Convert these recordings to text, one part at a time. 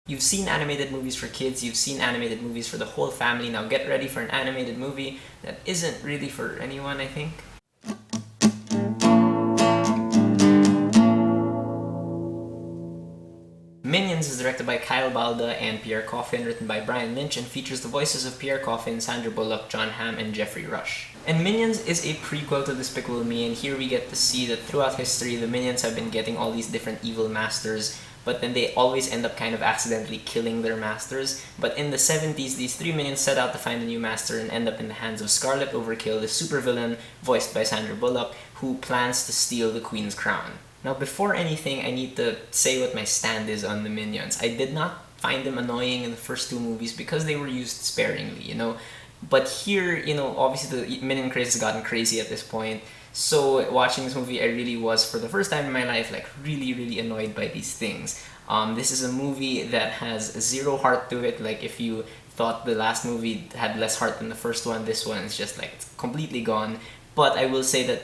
You've seen animated movies for kids, you've seen animated movies for the whole family, now get ready for an animated movie that isn't really for anyone, I think. Minions is directed by Kyle Balda and Pierre Coffin, written by Brian Lynch, and features the voices of Pierre Coffin, Sandra Bullock, John Hamm, and Jeffrey Rush. And Minions is a prequel to Despicable Me, and here we get to see that throughout history, the Minions have been getting all these different evil masters, but then they always end up kind of accidentally killing their masters. But in the 70s, these three minions set out to find a new master and end up in the hands of Scarlet Overkill, the supervillain voiced by Sandra Bullock, who plans to steal the Queen's crown. Now, before anything, I need to say what my stand is on the minions. I did not find them annoying in the first two movies because they were used sparingly, you know? But here, you know, obviously the minion craze has gotten crazy at this point. So watching this movie, I really was, for the first time in my life, like really annoyed by these things. This is a movie that has zero heart to it. Like, if you thought the last movie had less heart than the first one, this one is just like, it's completely gone. But I will say that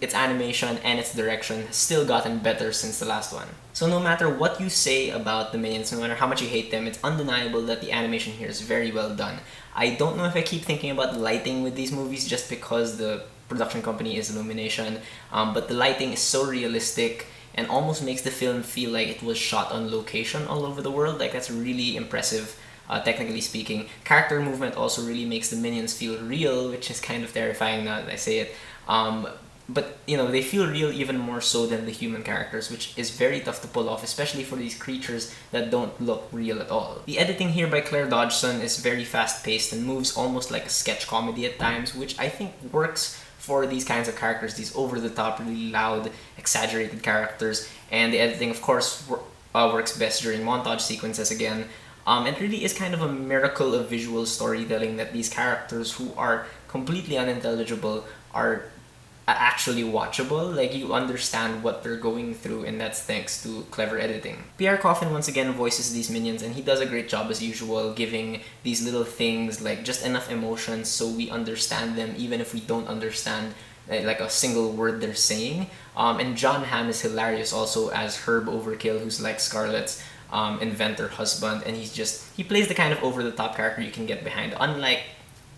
its animation and its direction has still gotten better since the last one. So no matter what you say about the minions, no matter how much you hate them, it's undeniable that the animation here is very well done. I don't know if I keep thinking about lighting with these movies just because the production company is Illumination, but the lighting is so realistic and almost makes the film feel like it was shot on location all over the world. Like, that's really impressive. Technically speaking. Character movement also really makes the minions feel real, which is kind of terrifying now that I say it. But, you know, they feel real even more so than the human characters, which is very tough to pull off, especially for these creatures that don't look real at all. The editing here by Claire Dodgson is very fast-paced and moves almost like a sketch comedy at times, which I think works for these kinds of characters, these over-the-top, really loud, exaggerated characters. And the editing, of course, works best during montage sequences again. It really is kind of a miracle of visual storytelling that these characters who are completely unintelligible are actually watchable. Like, you understand what they're going through, and that's thanks to clever editing. Pierre Coffin once again voices these minions, and he does a great job as usual, giving these little things like just enough emotion so we understand them even if we don't understand like a single word they're saying. And John Hamm is hilarious also as Herb Overkill, who's like Scarlet's inventor husband, and he plays the kind of over-the-top character you can get behind. Unlike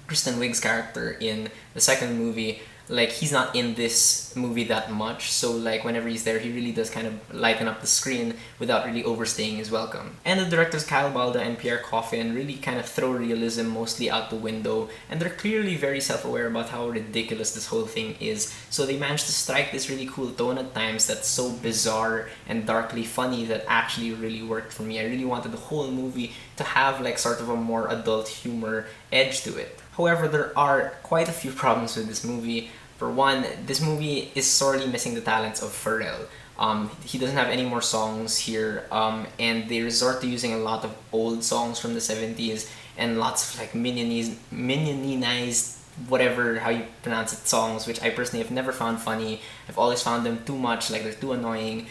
Kristen Wiig's character in the second movie, like, he's not in this movie that much, so like whenever he's there, he really does kind of lighten up the screen without really overstaying his welcome. And the directors Kyle Balda and Pierre Coffin really kind of throw realism mostly out the window, and they're clearly very self-aware about how ridiculous this whole thing is, so they managed to strike this really cool tone at times that's so bizarre and darkly funny that actually really worked for me. I really wanted the whole movie to have like sort of a more adult humor edge to it. However, there are quite a few problems with this movie. For one, this movie is sorely missing the talents of Pharrell. He doesn't have any more songs here, and they resort to using a lot of old songs from the 70s and lots of like minionized, whatever how you pronounce it, songs, which I personally have never found funny. I've always found them too much, like they're too annoying.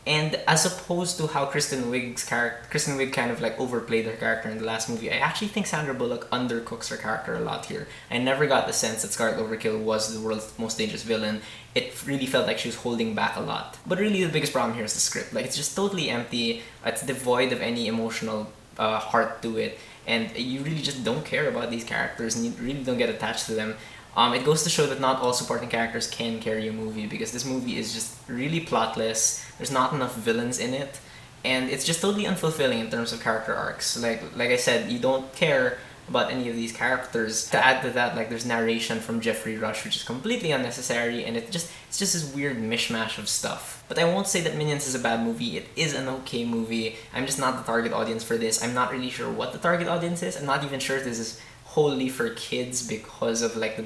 And as opposed to how Kristen Wiig kind of like overplayed her character in the last movie, I actually think Sandra Bullock undercooks her character a lot here. I never got the sense that Scarlet Overkill was the world's most dangerous villain. It really felt like she was holding back a lot. But really the biggest problem here is the script. Like, it's just totally empty, it's devoid of any emotional heart to it, and you really just don't care about these characters and you really don't get attached to them. It goes to show that not all supporting characters can carry a movie, because this movie is just really plotless, there's not enough villains in it, and it's just totally unfulfilling in terms of character arcs. Like I said, you don't care about any of these characters. To add to that, like, there's narration from Jeffrey Rush, which is completely unnecessary, and it's just this weird mishmash of stuff. But I won't say that Minions is a bad movie. It is an okay movie. I'm just not the target audience for this. I'm not really sure what the target audience is. I'm not even sure if this is wholly for kids because of like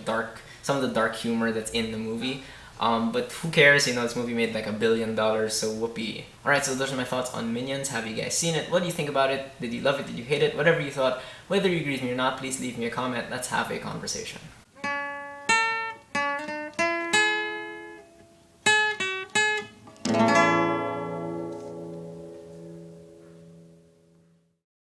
some of the dark humor that's in the movie. But who cares, you know, this movie made like $1 billion, so whoopee. Alright, so those are my thoughts on Minions. Have you guys seen it? What do you think about it? Did you love it? Did you hate it? Whatever you thought, whether you agree with me or not, please leave me a comment. Let's have a conversation.